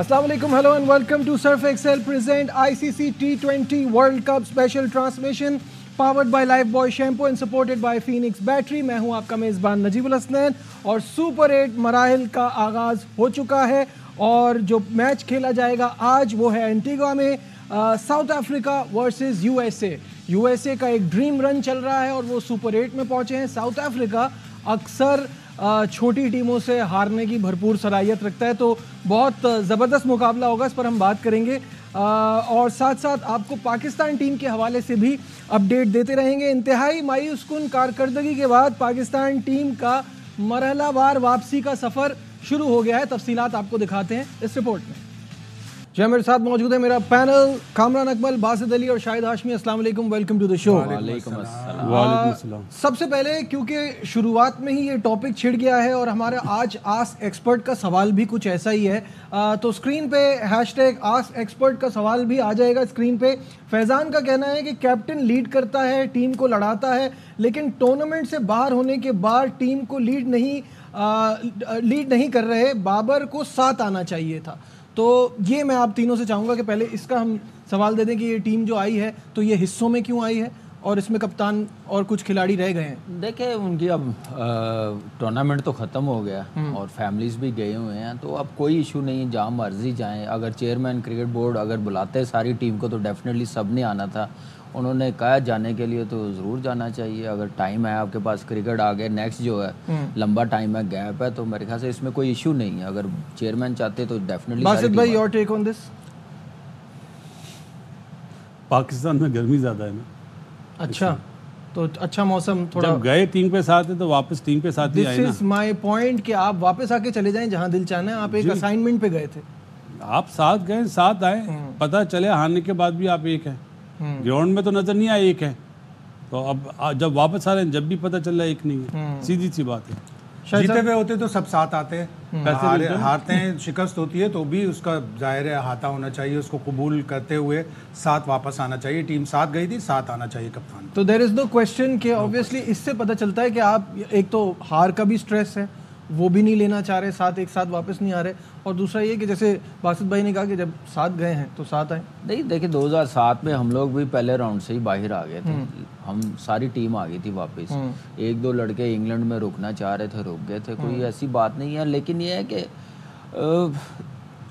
अस्सलाम वालेकुम, hello and welcome to Surf Excel present ICC T20 World Cup special transmission powered by Lifebuoy shampoo and supported by Phoenix battery. मैं हूं आपका मेज़बान नजीबुल हसनैन और super 8 मराहिल का आगाज़ हो चुका है और जो मैच खेला जाएगा आज वो है एंटीगा में साउथ अफ्रीका वर्सेस यूएसए का एक ड्रीम रन चल रहा है और वो सुपर 8 में पहुंचे हैं। साउथ अफ्रीका अक्सर छोटी टीमों से हारने की भरपूर सलाहियत रखता है, तो बहुत ज़बरदस्त मुकाबला होगा, इस पर हम बात करेंगे और साथ साथ आपको पाकिस्तान टीम के हवाले से भी अपडेट देते रहेंगे। इंतहाई मायूस कुन कारकर्दगी के बाद पाकिस्तान टीम का मरहलावार वापसी का सफ़र शुरू हो गया है। तफसीलात आपको दिखाते हैं इस रिपोर्ट में। जी, मेरे साथ मौजूद है मेरा पैनल, कामरान अकमल, बासित अली और शाहिद हाशमी। अस्सलाम वालेकुम, वेलकम टू द शो। वालेकुम अस्सलाम। सबसे पहले क्योंकि शुरुआत में ही ये टॉपिक छिड़ गया है और हमारा आज आस्क एक्सपर्ट का सवाल भी कुछ ऐसा ही है, तो स्क्रीन पे हैशटैग आस्क एक्सपर्ट का सवाल भी आ जाएगा स्क्रीन पे। फैज़ान का कहना है कि कैप्टन लीड करता है, टीम को लड़ाता है, लेकिन टूर्नामेंट से बाहर होने के बाद टीम को लीड नहीं कर रहे, बाबर को साथ आना चाहिए था। तो ये मैं आप तीनों से चाहूँगा कि पहले इसका हम सवाल दे दें कि ये टीम जो आई है तो ये हिस्सों में क्यों आई है और इसमें कप्तान और कुछ खिलाड़ी रह गए हैं। देखिए, उनकी अब टूर्नामेंट तो ख़त्म हो गया और फैमिलीज भी गए हुए हैं, तो अब कोई इशू नहीं, जहाँ मर्जी जाएं। अगर चेयरमैन क्रिकेट बोर्ड अगर बुलाते सारी टीम को तो डेफिनेटली सब ने आना था। उन्होंने कहा जाने के लिए तो ज़रूर जाना चाहिए। अगर टाइम है आपके पास, क्रिकेट आ गया, नेक्स्ट जो है लंबा टाइम है, गैप है, तो मेरे ख्याल से इसमें कोई इशू नहीं है। अगर चेयरमैन चाहते तो डेफिनेटली। बासित भाई, your take on this? Pakistan में गर्मी ज़्यादा है ना। अच्छा, तो अच्छा मौसम थोड़ा, जब गए टीम पे साथ है तो वापस टीम पे साथ ही आए ना। दिस इज माय पॉइंट कि आप वापस आके चले जाएं जहां दिल चाहना है। आप एक असाइनमेंट पे गए थे, आप साथ गए, साथ आए, पता चले हारने के बाद भी आप एक हैं। ग्राउंड में तो नजर नहीं आए एक है, तो अब जब वापस आ रहे हैं जब भी पता चल रहा है एक नहीं है। सीधी सी बात है। जीते हुए होते तो सब साथ आते हैं, हारते हैं, शिकस्त होती है तो भी उसका जाहिर है हाथा होना चाहिए, उसको कबूल करते हुए साथ वापस आना चाहिए। टीम साथ गई थी, साथ आना चाहिए कप्तान। तो देयर इज नो क्वेश्चन कि ऑब्वियसली इससे पता चलता है कि आप, एक तो हार का भी स्ट्रेस है, वो भी नहीं लेना चाह रहे, साथ एक साथ वापस नहीं आ रहे, और दूसरा ये कि जैसे बासित भाई ने कहा कि जब साथ गए हैं तो साथ आए। नहीं, देखिए 2007 में हम लोग भी पहले राउंड से ही बाहर आ गए थे। हम सारी टीम आ गई थी वापस। एक दो लड़के इंग्लैंड में रुकना चाह रहे थे, रुक गए थे, कोई ऐसी बात नहीं है। लेकिन ये है कि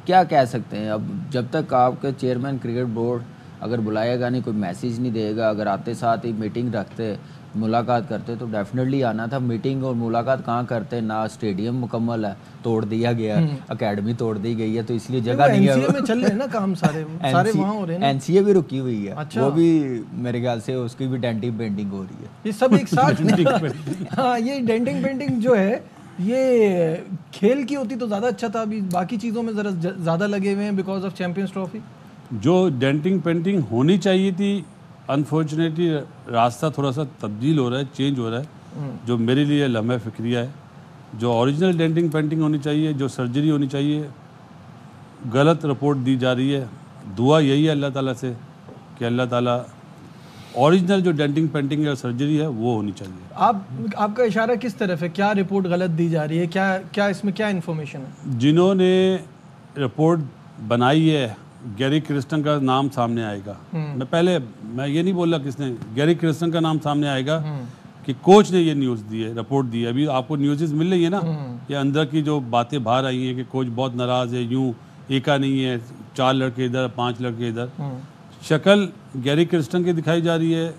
क्या कह सकते हैं, अब जब तक आपके चेयरमैन क्रिकेट बोर्ड अगर बुलाएगा नहीं, कोई मैसेज नहीं देगा, अगर आते साथ ही मीटिंग रखते, मुलाकात करते, तो डेफिनेटली आना था। मीटिंग और मुलाकात कहाँ करते ना, स्टेडियम मुकम्मल है, तोड़ दिया गया, एकेडमी तोड़ दी गई है, तो इसलिए जगह नहीं है। एनसीए में चल रहे हैं ना काम, सारे वहाँ हो रहे हैं। एनसीए भी रुकी हुई है। अच्छा। वो भी मेरे ख्याल से उसकी भी डेंटिंग पेंटिंग हो रही है। ये सब एक साथ हाँ, ये डेंटिंग पेंटिंग जो है ये खेल की होती तो ज़्यादा अच्छा था, अभी बाकी चीज़ों में ज़रा ज़्यादा लगे हुए हैं बिकॉज ऑफ चैंपियंस ट्रॉफी। जो डेंटिंग पेंटिंग होनी चाहिए थी, अनफॉर्चुनेटली रास्ता थोड़ा सा तब्दील हो रहा है, चेंज हो रहा है, जो मेरे लिए लम्हा फिक्रिया है। जो ओरिजिनल डेंटिंग पेंटिंग होनी चाहिए, जो सर्जरी होनी चाहिए, गलत रिपोर्ट दी जा रही है। दुआ यही है अल्लाह ताला से कि अल्लाह ताला ओरिजिनल जो डेंटिंग पेंटिंग या सर्जरी है वो होनी चाहिए। आपका इशारा किस तरफ है? क्या रिपोर्ट गलत दी जा रही है? क्या इसमें क्या इन्फॉर्मेशन है? जिन्होंने रिपोर्ट बनाई है, गैरी क्रिस्टन का नाम सामने आएगा। मैं ये नहीं बोल रहा किसने, गैरी क्रिस्टन का नाम सामने आएगा कि कोच ने ये न्यूज़ दी है, रिपोर्ट दी है। अभी आपको न्यूज़ मिल रही है ना, ये अंदर की जो बातें बाहर आई हैं कि कोच बहुत नाराज़ है, यूँ एका नहीं है, 4 लड़के इधर, 5 लड़के इधर। शक्ल गैरी क्रिस्टन की दिखाई जा रही है,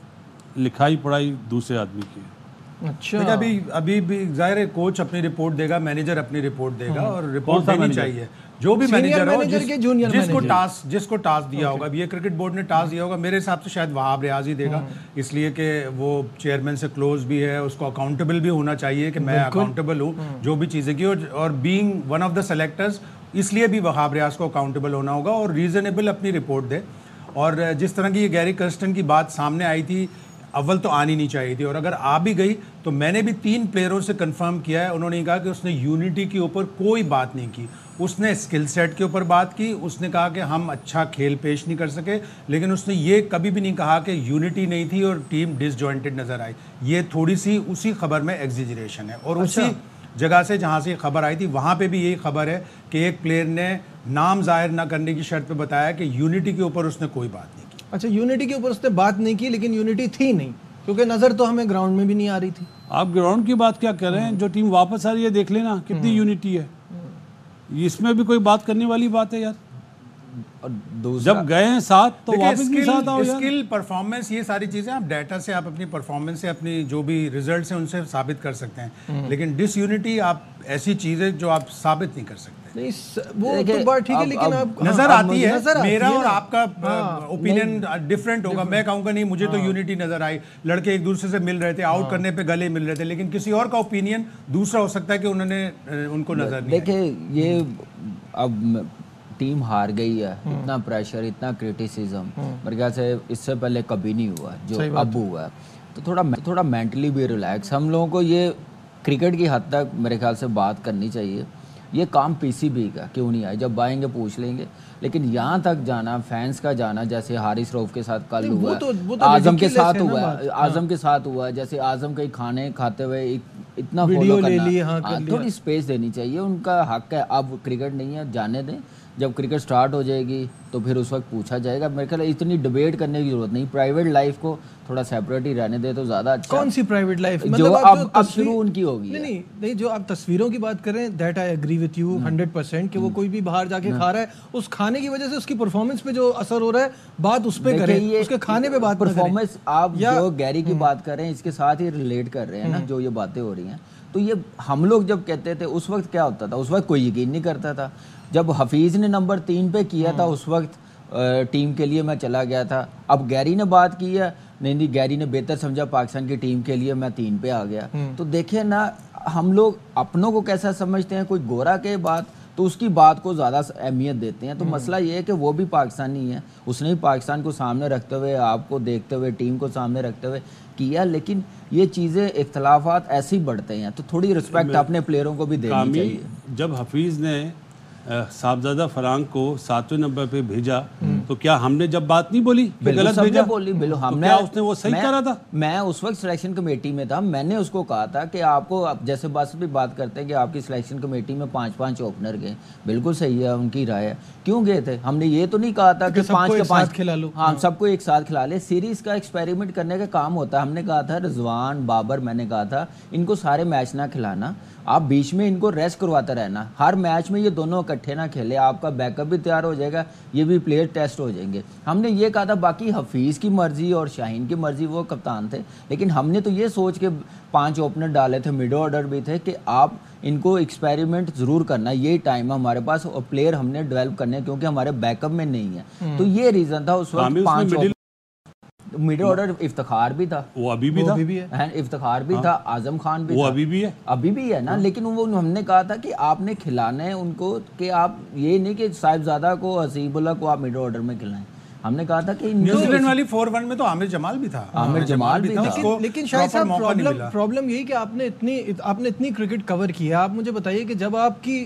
लिखाई पढ़ाई दूसरे आदमी की। अच्छा, अभी भी जाहिर है कोच अपनी रिपोर्ट देगा, मैनेजर अपनी रिपोर्ट देगा, और रिपोर्ट देनी चाहिए जो भी मैनेजर हो, जिसको टास्क दिया होगा। अब ये क्रिकेट बोर्ड ने टास्क दिया होगा, मेरे हिसाब से शायद वहाब रियाज ही देगा, इसलिए कि वो चेयरमैन से क्लोज भी है, उसको अकाउंटेबल भी होना चाहिए कि मैं अकाउंटेबल हूँ जो भी चीज़ें की, और being one of the selectors, इसलिए भी वहाब रियाज को अकाउंटेबल होना होगा और रीजनेबल अपनी रिपोर्ट दे। और जिस तरह की ये गैरी कर्स्टन की बात सामने आई थी, अव्वल तो आनी नहीं चाहिए थी, और अगर आ भी गई तो मैंने भी 3 प्लेयरों से कंफर्म किया है, उन्होंने कहा कि उसने यूनिटी के ऊपर कोई बात नहीं की, उसने स्किल सेट के ऊपर बात की, उसने कहा कि हम अच्छा खेल पेश नहीं कर सके, लेकिन उसने ये कभी भी नहीं कहा कि यूनिटी नहीं थी और टीम डिसजॉइंटेड नज़र आई। ये थोड़ी सी उसी खबर में एग्जिजरेशन है और जगह से जहाँ से खबर आई थी वहाँ पे भी यही खबर है कि एक प्लेयर ने नाम जाहिर ना करने की शर्त पे बताया कि यूनिटी के ऊपर उसने कोई बात नहीं की। अच्छा, यूनिटी के ऊपर उसने बात नहीं की, लेकिन यूनिटी थी नहीं, क्योंकि नजर तो हमें ग्राउंड में भी नहीं आ रही थी। आप ग्राउंड की बात क्या कर रहे हैं? जो टीम वापस आ रही है देख लेना कितनी यूनिटी है, इसमें भी कोई बात करने वाली बात है यार। जब गए हैं साथ तो वापस भी साथ आओ यार। स्किल, परफॉर्मेंस, ये सारी चीजें आप डाटा से, आप अपनी परफॉर्मेंस से, अपनी जो भी रिजल्ट है उनसे साबित कर सकते हैं, लेकिन डिसयूनिटी आप ऐसी चीज है जो आप साबित नहीं कर सकते। नहीं, वो तो बात ठीक है, लेकिन आप नजर आती है, मेरा और आपका ओपिनियन डिफरेंट होगा। मैं कहूंगा नहीं मुझे तो यूनिटी नजर आई, लड़के एक दूसरे से मिल रहे थे, आउट करने पे गले मिल रहे थे, लेकिन किसी और का ओपिनियन दूसरा हो सकता है कि उन्होंने उनको नजर नहीं। देखिए ये अब टीम हार गई है, इतना प्रेशर, इतना क्रिटिसिज्म मेरे ख्याल से इससे पहले कभी नहीं हुआ जो अब हुआ है। तो थोड़ा मेंटली भी रिलैक्स, हम लोगों को ये क्रिकेट की हद तक मेरे ख्याल से बात करनी चाहिए। ये काम पीसीबी का क्यों नहीं आए, जब आएंगे पूछ लेंगे, लेकिन यहाँ तक जाना, फैंस का जाना, जैसे हारिस रऊफ के साथ कल हुआ, आजम के साथ हुआ, आजम के साथ हुआ, जैसे आजम कहीं खाने खाते हुए इतना फॉलो करना, थोड़ी स्पेस देनी चाहिए, उनका हक है। अब क्रिकेट नहीं है, जाने दें, जब क्रिकेट स्टार्ट हो जाएगी तो फिर उस वक्त पूछा जाएगा। मेरे ख्याल इतनी डिबेट करने की जरूरत नहीं, प्राइवेट लाइफ को थोड़ा सेपरेट ही रहने दे तो ज्यादा अच्छा। कौन सी प्राइवेट लाइफ? मतलब अब शुरू उनकी होगी। नहीं, जो आप तस्वीरों की बात कर रहे हैं, that I agree with you 100% कि वो कोई भी बाहर जाके खा रहा है, उस खाने की वजह से उसकी परफॉर्मेंस पे जो असर हो रहा है, बात उस पे करें, उसके खाने पे बात परफॉर्मेंस। आप जो गैरी की बात कर रहे हैं इसके साथ ही रिलेट कर रहे हैं ना, जो ये बातें हो रही हैं। तो ये हम लोग जब कहते थे उस वक्त क्या होता था, उस वक्त कोई यकीन नहीं करता था। जब हफीज़ ने नंबर 3 पे किया था उस वक्त टीम के लिए मैं चला गया था। अब गैरी ने बात की है, नहीं गैरी ने बेहतर समझा पाकिस्तान की टीम के लिए, मैं 3 पे आ गया। तो देखिए ना, हम लोग अपनों को कैसा समझते हैं, कोई गोरा के बात तो उसकी बात को ज़्यादा अहमियत देते हैं। तो मसला ये है कि वो भी पाकिस्तानी है, उसने भी पाकिस्तान को सामने रखते हुए, आपको देखते हुए, टीम को सामने रखते हुए किया, लेकिन ये चीज़ें, इख्तलाफात ऐसे ही बढ़ते हैं। तो थोड़ी रिस्पेक्ट अपने प्लेयरों को भी देनी चाहिए। जब हफीज़ ने साहबजादा फरहान को 7वें नंबर पे भेजा तो क्या हमने जब बात नहीं बोली कि गलत भेजा? बोली, बिल्कुल हमने। तो क्या उसने वो सही करा था? मैं उस वक्त सिलेक्शन कमेटी में था, मैंने उसको कहा था कि आपको, जैसे बस भी बात करते हैं कि आपकी सिलेक्शन कमेटी में 5-5 ओपनर गए, बिल्कुल सही है, उनकी राय है। क्यों गए थे? हमने ये तो नहीं कहा था कि 5 के 5 खिला लो, हाँ सबको एक साथ खिला ले। सीरीज का एक्सपेरिमेंट करने का काम होता है। हमने कहा था रिजवान, बाबर, मैंने कहा था इनको सारे मैच ना खिलाना, आप बीच में इनको रेस्ट करवाता रहना, हर मैच में ये दोनों इकट्ठे ना खेले, आपका बैकअप भी तैयार हो जाएगा, ये भी प्लेयर टेस्ट हो जाएंगे। हमने ये कहा था। बाकी हफीज़ की मर्जी और शाहीन की मर्जी, वो कप्तान थे, लेकिन हमने तो ये सोच के 5 ओपनर डाले थे, मिड ऑर्डर भी थे कि आप इनको एक्सपेरिमेंट ज़रूर करना, ये टाइम हमारे पास और प्लेयर हमने डेवलप करने, क्योंकि हमारे बैकअप में नहीं है। तो ये रीज़न था उस वक्त। 5 मिडिल ऑर्डर इफ्तिखार भी था, वो अभी भी था, इफ्तिखार भी था, आजम खान भी, वो अभी भी है, अभी भी है ना। लेकिन वो हमने कहा था कि आपने खिलाना है उनको, कि आप ये नहीं कि साहिबजादा को, हसीबुल्लाह को आप मिडिल ऑर्डर में खिलाएं। हमने कहा था कि न्यूजीलैंड वाली 4-1 में तो आमिर जमाल भी था, आमिर जमाल भी था। लेकिन शायद साहब प्रॉब्लम यही कि आपने इतनी क्रिकेट कवर किया। आप मुझे बताइए कि जब आपकी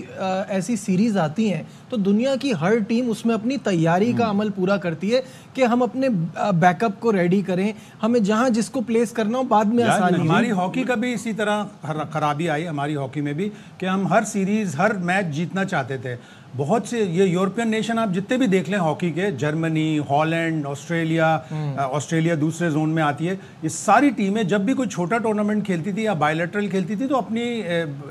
ऐसी सीरीज आती हैं तो दुनिया की हर टीम उसमें अपनी तैयारी का अमल पूरा करती है कि हम अपने बैकअप को रेडी करें, हमें जहां जिसको प्लेस करना हो बाद में आसानी। हमारी हॉकी का भी इसी तरह खराबी आई हमारी हॉकी में भी कि हम हर सीरीज, हर मैच जीतना चाहते थे। बहुत से ये यूरोपियन नेशन आप जितने भी देख लें हॉकी के, जर्मनी, हॉलैंड, ऑस्ट्रेलिया दूसरे जोन में आती है, ये सारी टीमें जब भी कोई छोटा टूर्नामेंट खेलती थी या बायलैटरल खेलती थी तो अपनी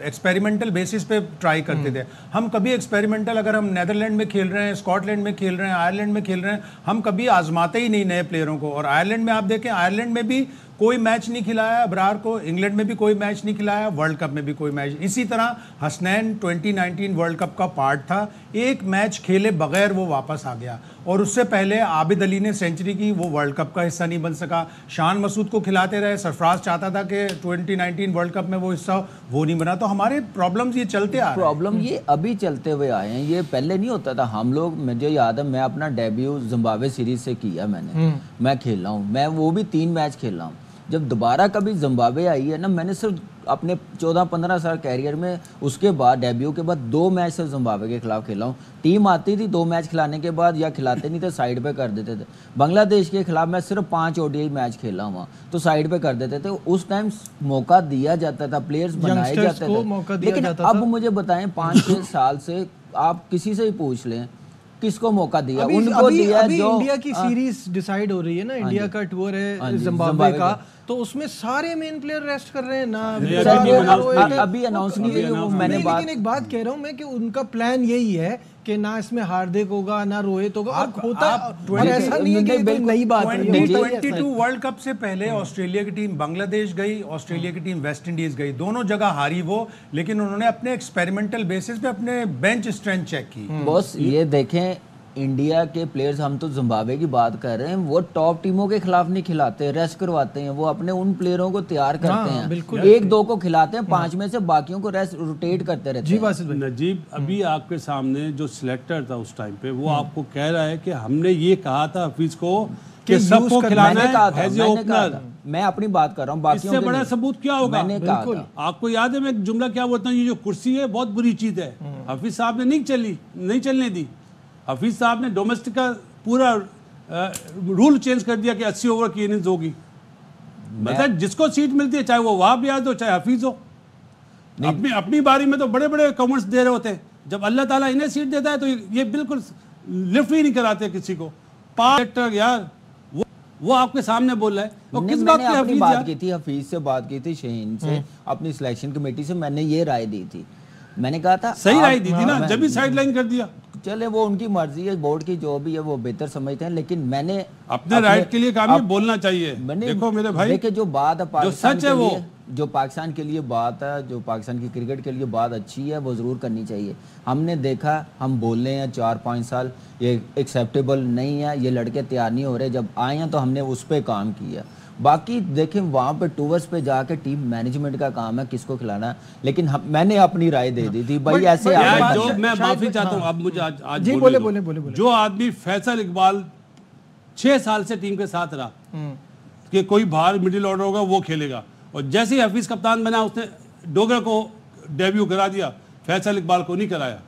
एक्सपेरिमेंटल बेसिस पे ट्राई करते थे। हम कभी एक्सपेरिमेंटल, अगर हम नेदरलैंड में खेल रहे हैं, स्कॉटलैंड में खेल रहे हैं, आयरलैंड में खेल रहे हैं, हम कभी आजमाते ही नहीं नए प्लेयरों को। और आयरलैंड में आप देखें, आयरलैंड में भी कोई मैच नहीं खिलाया अबरार को, इंग्लैंड में भी कोई मैच नहीं खिलाया, वर्ल्ड कप में भी कोई मैच। इसी तरह हसनैन 2019 वर्ल्ड कप का पार्ट था, एक मैच खेले बगैर वो वापस आ गया। और उससे पहले आबिद अली ने सेंचुरी की, वो वर्ल्ड कप का हिस्सा नहीं बन सका। शान मसूद को खिलाते रहे, सरफराज चाहता था कि 2019 वर्ल्ड कप में वो हिस्सा, वो नहीं बना। तो हमारे प्रॉब्लम्स ये चलते आ रहे हैं। प्रॉब्लम ये अभी चलते हुए आए हैं, ये पहले नहीं होता था। हम लोग, मुझे याद है, मैं अपना डेब्यू जिम्बाब्वे सीरीज से किया मैंने, मैं खेल रहा हूँ, मैं वो भी 3 मैच खेल रहा हूँ। जब दोबारा कभी जिम्बाब्वे आई है ना, मैंने सिर्फ अपने 14-15 साल कैरियर में उसके बाद डेब्यू के बाद 2 मैच सिर्फ जिम्बाब्वे के खिलाफ खेला हूँ। टीम आती थी 2 मैच खिलाने के बाद, या खिलाते नहीं थे साइड पे कर देते थे। बांग्लादेश के खिलाफ मैं सिर्फ 5 ODI मैच खेला हुआ, तो साइड पे कर देते थे। उस टाइम मौका दिया जाता था, प्लेयर्स बनाए जाते थे। लेकिन अब मुझे बताएं 5-6 साल से आप किसी से ही पूछ लें किसको मौका दिया, उनको दिया अभी जो इंडिया की सीरीज डिसाइड हो रही है ना, इंडिया का टूर है जिम्बाब्वे का, तो उसमें सारे मेन प्लेयर रेस्ट कर रहे हैं ना। अभी अनाउंस नहीं हुई मैंने बात, लेकिन एक बात कह रहा हूं मैं कि उनका प्लान यही है कि ना इसमें हार्दिक होगा ना रोहित होगा, और ऐसा नहीं है कि कोई नई बात है। 2022 वर्ल्ड कप से पहले ऑस्ट्रेलिया की टीम बांग्लादेश गई, ऑस्ट्रेलिया की टीम वेस्ट इंडीज गई, दोनों जगह हारी वो, लेकिन उन्होंने अपने एक्सपेरिमेंटल बेसिस पे अपने बेंच स्ट्रेंथ चेक की। बॉस ये देखें, इंडिया के प्लेयर्स, हम तो जिम्बाब्वे की बात कर रहे हैं, वो टॉप टीमों के खिलाफ नहीं खिलाते, रेस्ट करवाते हैं। वो अपने उन प्लेयरों को तैयार करते हैं, 1-2 को खिलाते हैं, 5 में से बाकियों को रेस्ट रोटेट करते रहते हैं। नजीब, अभी आपके सामने जो सिलेक्टर था उस टाइम पे, वो आपको कह रहा है कि हमने ये कहा था हफीज को कि सबको खिलाना है एज ए ओपनर। मैं अपनी बात कर रहा हूँ, बाकियों इससे बड़ा सबूत क्या होगा? मैंने कहा था। आपको याद है मैं एक जुमला क्या बोलता हूँ, ये जो कुर्सी है बहुत बुरी चीज है। हफीज साहब ने नहीं चलने दी। हफीज साहब ने डोमेस्टिक का पूरा रूल चेंज कर दिया कि 80 ओवर की इनिंग्स होगी। मतलब जिसको सीट मिलती है, चाहे वो वहाब रियाज हो चाहे हफीज हो, अपनी बारी में तो बड़े बड़े कमेंट्स दे रहे होते हैं। जब अल्लाह ताला इन्हें सीट देता है तो ये बिल्कुल लिफ्ट ही नहीं कराते किसी को। यार वो आपके सामने बोल रहा है, तो किस बात की हफीज बात की थी, हफीज से बात की थी, शहीन से, अपनी सिलेक्शन कमेटी से मैंने ये राय दी थी। मैंने कहा था सही राय दी थी ना, जब भी साइडलाइन कर दिया। चले वो उनकी मर्जी है, बोर्ड की जो भी है वो बेहतर समझते हैं, लेकिन मैंने अपने राइट के लिए काम बोलना चाहिए। देखो मेरे भाई, देखिए जो बात है जो सच है वो, जो पाकिस्तान के लिए बात है, जो पाकिस्तान की क्रिकेट के लिए बात अच्छी है, वो जरूर करनी चाहिए। हमने देखा, हम बोल रहे हैं 4-5 साल, ये एक्सेप्टेबल नहीं है, ये लड़के तैयार नहीं हो रहे। जब आए हैं तो हमने उस पर काम किया। बाकी देखें वहाँ पे टूवर्स पे जाके टीम मैनेजमेंट का काम है किसको खिलाना है, लेकिन मैंने अपनी राय दे दी थी भाई ऐसे। जो मैं माफी चाहता हूँ, अब मुझे आज बोले। जो आदमी फैसल इकबाल 6 साल से टीम के साथ रहा कि कोई बाहर मिडिल ऑर्डर होगा वो खेलेगा, और जैसे ही हफीज कप्तान बना उसने डोगरा को डेब्यू करा दिया, फैसल इकबाल को नहीं कराया।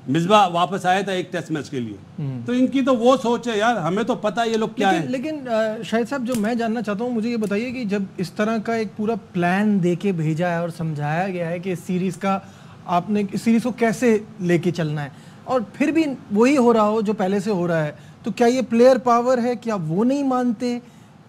मिसबा वापस आया था एक टेस्ट मैच के लिए। तो इनकी तो वो सोच है यार, हमें तो पता है ये लोग क्या है। लेकिन शाहिद साहब, जो मैं जानना चाहता हूँ, मुझे ये बताइए कि जब इस तरह का एक पूरा प्लान देके भेजा है और समझाया गया है कि इस सीरीज का आपने इस सीरीज को कैसे लेके चलना है, और फिर भी वही हो रहा हो जो पहले से हो रहा है, तो क्या ये प्लेयर पावर है? क्या वो नहीं मानते?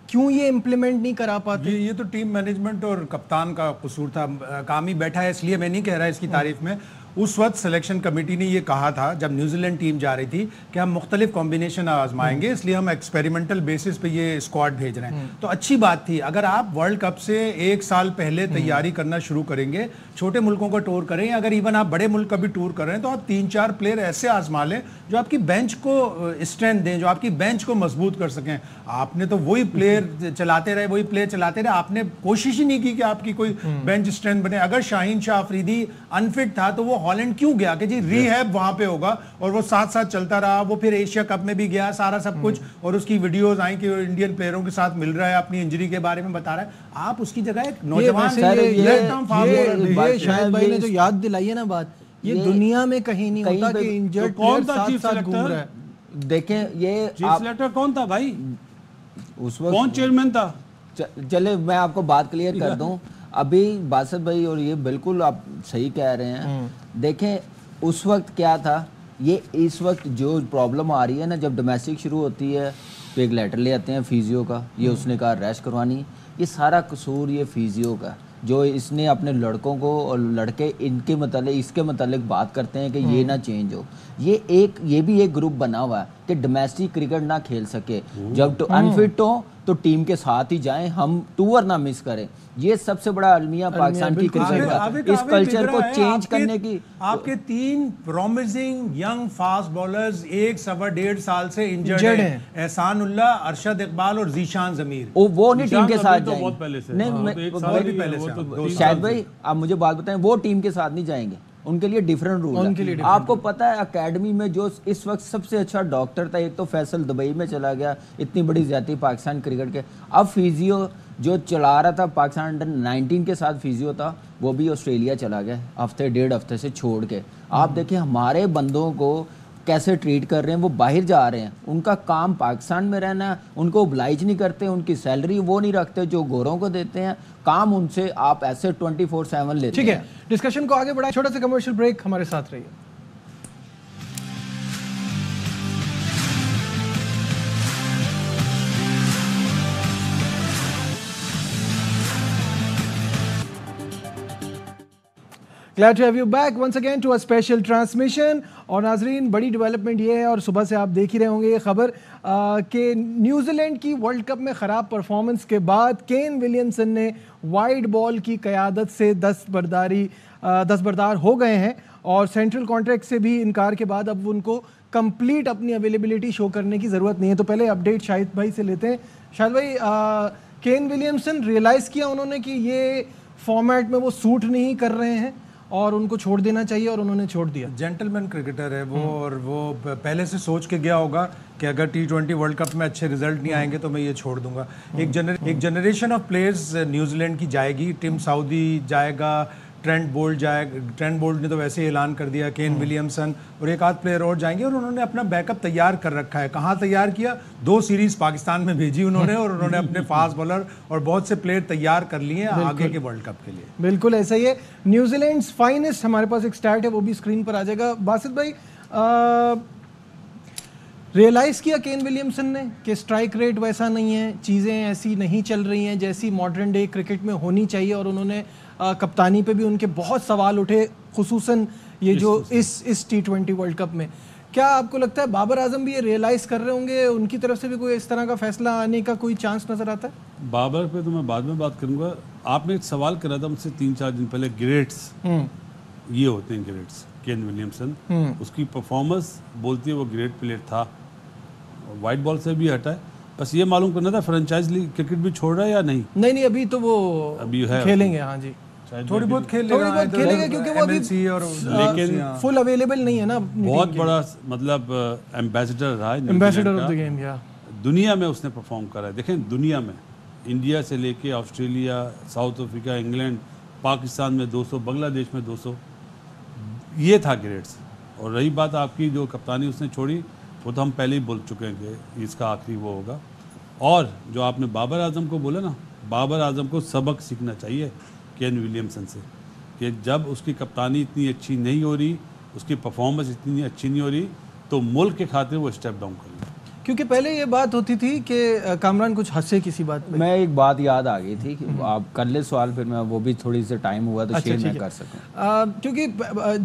क्यों ये इम्प्लीमेंट नहीं करा पाते? ये तो टीम मैनेजमेंट और कप्तान का कसूर था। काम ही बैठा है, इसलिए मैं नहीं कह रहा इसकी तारीफ में। उस वक्त सिलेक्शन कमेटी ने ये कहा था जब न्यूजीलैंड टीम जा रही थी कि हम मुख्तलिफ कॉम्बिनेशन आजमाएंगे, इसलिए हम एक्सपेरिमेंटल बेसिस पे ये स्क्वाड भेज रहे हैं। तो अच्छी बात थी। अगर आप वर्ल्ड कप से 1 साल पहले तैयारी करना शुरू करेंगे, छोटे मुल्कों का टूर करें, अगर इवन आप बड़े मुल्क का भी टूर कर रहे हैं, तो आप 3-4 प्लेयर ऐसे आजमा लें जो आपकी बेंच को स्ट्रेंथ दें, जो आपकी बेंच को मजबूत कर सकें। आपने तो वही प्लेयर चलाते रहे, आपने कोशिश ही नहीं की कि आपकी कोई बेंच स्ट्रेंथ बने। अगर शाहीन शाह अफरीदी अनफिट था तो वो हॉलैंड क्यों गया कि जी रीहैब वहां पे होगा, और वो साथ साथ चलता रहा। वो फिर एशिया कप में भी गया, सारा सब कुछ, और उसकी वीडियोस आई कि वो इंडियन प्लेयरों के साथ मिल रहा है, अपनी इंजरी के बारे में बता रहा है। आप उसकी जगह एक नौजवान शायद भाई ने जो याद दिलाई है ना बात, ये दुनिया में कहीं नहीं होता कि इंजर्ड प्लेयर साथ घूम रहा है। देखें ये चीफ सेलेक्टर कौन था भाई उस वक्त, कौन चेयरमैन था? चले मैं आपको बात क्लियर कर दूं। अभी बासत भाई, और ये बिल्कुल आप सही कह रहे हैं। देखें उस वक्त क्या था, ये इस वक्त जो प्रॉब्लम आ रही है ना, जब डोमेस्टिक शुरू होती है तो एक लेटर ले आते हैं फिजियो का, ये उसने कहा रेस्ट करवानी। ये सारा कसूर ये फिजियो का, जो इसने अपने लड़कों को, और लड़के इनके मतलब इसके मतलब बात करते हैं कि ये ना चेंज हो। ये भी एक ग्रुप बना हुआ है कि डोमेस्टिक क्रिकेट ना खेल सके, जब अनफिट हो तो टीम के साथ ही जाएं, हम टूर ना मिस करें। ये सबसे बड़ा अलमिया पाकिस्तान की क्रिकेट का, इस कल्चर को चेंज करने की। आपके 3 प्रॉमिसिंग यंग फास्ट बॉलर्स 1-1.5 साल से इंजर्ड हैं, एहसान उल्लाह, अरशद इकबाल और जीशान जमीर। वो नहीं टीम के साथ बहुत पहले से, नहीं, शायद भाई आप मुझे बात बताएं, वो टीम के साथ नहीं जाएंगे। उनके लिए डिफरेंट रूल है। आपको पता है एकेडमी में जो इस वक्त सबसे अच्छा डॉक्टर था, एक तो फैसल दुबई में चला गया, इतनी बड़ी ज्यादा पाकिस्तान क्रिकेट के। अब फिजियो जो चला रहा था पाकिस्तान अंडर 19 के साथ फिजियो था, वो भी ऑस्ट्रेलिया चला गया हफ्ते 1.5 हफ्ते से छोड़ के। आप देखिए हमारे बंदों को कैसे ट्रीट कर रहे हैं, वो बाहर जा रहे हैं, उनका काम पाकिस्तान में रहना, उनको ओब्लाइज नहीं करते, उनकी सैलरी वो नहीं रखते जो गोरों को देते हैं, काम उनसे आप ऐसे 24/7 लेते हैं। ठीक है, डिस्कशन को आगे बढ़ाएं, छोटा सा कमर्शियल ब्रेक, हमारे साथ रहिए। Glad to have you back once again to a special transmission। और नाजरीन, बड़ी डेवलपमेंट ये है, और सुबह से आप देख ही रहे होंगे ये खबर कि न्यूजीलैंड की वर्ल्ड कप में ख़राब परफॉर्मेंस के बाद केन विलियमसन ने वाइड बॉल की क़यादत से दस्तबरदार हो गए हैं, और सेंट्रल कॉन्ट्रैक्ट से भी इनकार के बाद अब उनको कंप्लीट अपनी अवेलेबिलिटी शो करने की ज़रूरत नहीं है। तो पहले अपडेट शाहिद भाई से लेते हैं। शाहिद भाई, केन विलियमसन रियलाइज़ किया उन्होंने कि ये फॉर्मेट में वो सूट नहीं कर रहे हैं और उनको छोड़ देना चाहिए, और उन्होंने छोड़ दिया। जेंटलमैन क्रिकेटर है वो, और वो पहले से सोच के गया होगा कि अगर T20 वर्ल्ड कप में अच्छे रिजल्ट नहीं आएंगे तो मैं ये छोड़ दूंगा। एक जनरेशन ऑफ प्लेयर्स न्यूजीलैंड की जाएगी, टिम साउदी जाएगा, ट्रेंट बोल्ट ने तो वैसे ही ऐलान कर दिया, केन विलियमसन और एक आध प्लेयर और जाएंगे, और उन्होंने अपना बैकअप तैयार कर रखा है। कहाँ तैयार किया? 2 सीरीज पाकिस्तान में भेजी उन्होंने, और उन्होंने अपने फास्ट बॉलर और बहुत से प्लेयर तैयार कर लिए हैं आगे के वर्ल्ड कप के लिए। बिल्कुल ऐसा ही है। न्यूजीलैंड फाइनेस्ट, हमारे पास एक स्टैट है, वो भी स्क्रीन पर आ जाएगा। बासित भाई, रियलाइज़ किया केन विलियमसन ने कि स्ट्राइक रेट वैसा नहीं है, चीज़ें ऐसी नहीं चल रही हैं जैसी मॉडर्न डे क्रिकेट में होनी चाहिए, और उन्होंने कप्तानी पे भी उनके बहुत सवाल उठे, खुसूसन ये जो इस T20 वर्ल्ड कप में। क्या आपको लगता है बाबर आजम भी ये रियलाइज़ कर रहे होंगे, उनकी तरफ से भी कोई इस तरह का फैसला आने का कोई चांस नज़र आता है? बाबर पे तो मैं बाद में बात करूंगा। आपने एक सवाल करा था मुझसे 3-4 दिन पहले, ग्रेड्स ये होते हैं ग्रेड्स। केन विलियमसन उसकी परफॉर्मेंस बोलती है वो ग्रेट प्लेयर था, वाइट बॉल से भी हटा है। बस ये मालूम करना था फ्रेंचाइज लीग क्रिकेट भी छोड़ रहा है या नहीं। नहीं, अभी तो वो अभी खेलेंगे। हाँ जी, थोड़ी बहुत खेलेगा क्योंकि वो अभी लेकिन फुल अवेलेबल नहीं है ना। बहुत बड़ा मतलब एम्बेसडर रहा है, एम्बेसडर ऑफ द गेम, या दुनिया में उसने परफॉर्म करा है। देखें दुनिया में, इंडिया से लेके Australia, south Africa, England, Pakistan में 200, बांग्लादेश में 200, ये था ग्रेड्स। और रही बात आपकी जो कप्तानी उसने छोड़ी, वो तो हम पहले ही बोल चुके हैं कि इसका आखिरी वो होगा। और जो आपने बाबर आजम को बोला ना, बाबर आजम को सबक सीखना चाहिए केन विलियमसन से, कि जब उसकी कप्तानी इतनी अच्छी नहीं हो रही, उसकी परफॉर्मेंस इतनी अच्छी नहीं हो रही, तो मुल्क के खातिर वो स्टेप डाउन कर ले। क्योंकि पहले ये बात होती थी कि कामरान कुछ हंसे किसी बात पे। मैं एक बात याद आ गई थी कि आप कर ले सवाल, फिर मैं वो भी थोड़ी सी टाइम हुआ तो शेयर मैं कर सकूं। क्योंकि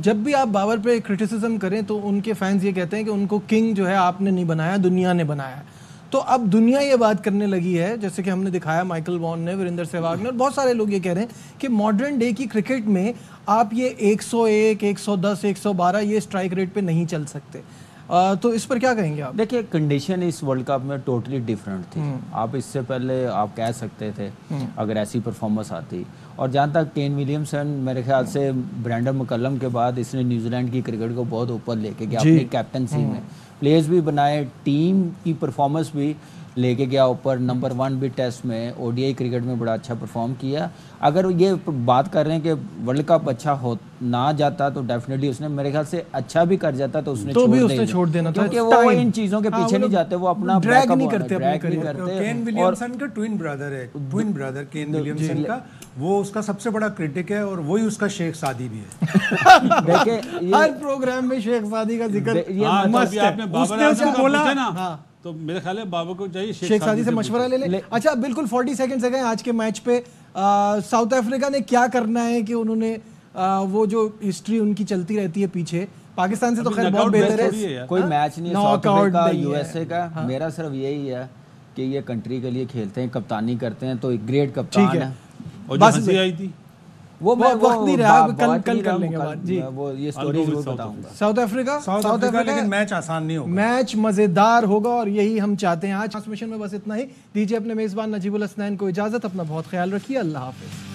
जब भी आप बाबर पे क्रिटिसिज्म करें तो उनके फैंस ये कहते हैं कि उनको किंग जो है आपने नहीं बनाया, दुनिया ने बनाया। तो अब दुनिया ये बात करने लगी है, जैसे कि हमने दिखाया माइकल वॉन ने, वीरेंद्र सहवाग ने, और बहुत सारे लोग ये कह रहे हैं कि मॉडर्न डे की क्रिकेट में आप ये 101, 110, 112 ये स्ट्राइक रेट पे नहीं चल सकते। तो इस पर क्या कहेंगे आप? देखिए, कंडीशन इस वर्ल्ड कप में टोटली डिफरेंट थी। आप इससे पहले आप कह सकते थे अगर ऐसी परफॉर्मेंस आती। और जहाँ तक केन विलियमसन, मेरे ख्याल से ब्रेंडन मैकलम के बाद इसने न्यूजीलैंड की क्रिकेट को बहुत ऊपर लेके गया, अपनी कैप्टनसी में प्लेयर्स भी बनाए, टीम की परफॉर्मेंस भी लेके गया ऊपर, नंबर 1 भी टेस्ट में, ओडीआई क्रिकेट में बड़ा अच्छा परफॉर्म किया। अगर ये बात कर रहे हैं कि वर्ल्ड कप अच्छा हो ना जाता तो डेफिनेटली उसने, मेरे ख्याल से अच्छा भी कर जाता तो उसने छोड़ देना था, क्योंकि वो इन चीजों के पीछे नहीं जाते, वो अपना ड्रैग नहीं करते। केन विलियमसन का ट्विन ब्रदर है, ट्विन ब्रदर केन विलियमसन का, वो उसका सबसे बड़ा क्रिटिक है, और वही उसका शेख सादी भी है। देखिए हर प्रोग्राम में शेख सादी का जिक्र, उसने उसे बोला ना, तो मेरे ख्याल है बाबर को चाहिए शेख सादी से मशवरा ले ले। अच्छा, बिल्कुल 40 सेकंड से गए आज के मैच पे। साउथ अफ्रीका ने क्या करना है कि उन्होंने वो जो हिस्ट्री उनकी चलती रहती है पीछे, पाकिस्तान से तो खैर बहुत बेहतर है, कोई मैच नहीं है साउथ अफ्रीका यूएसए का। मेरा सिर्फ यही है कि ये कंट्री के लिए खेलते हैं, कप्तानी करते हैं, तो एक ग्रेट कप्तान है। और जो हंसी आई थी वो वक्त नहीं रहा, कल कर लेंगे बात जी। वो ये स्टोरी जरूर बताऊंगा। साउथ अफ्रीका लेकिन मैच आसान नहीं होगा, मैच मजेदार होगा, और यही हम चाहते हैं। आज ट्रांसमिशन में बस इतना ही। दीजिए अपने मेजबान नजीबुल हसनैन को इजाजत, अपना बहुत ख्याल रखिए, अल्लाह हाफिज।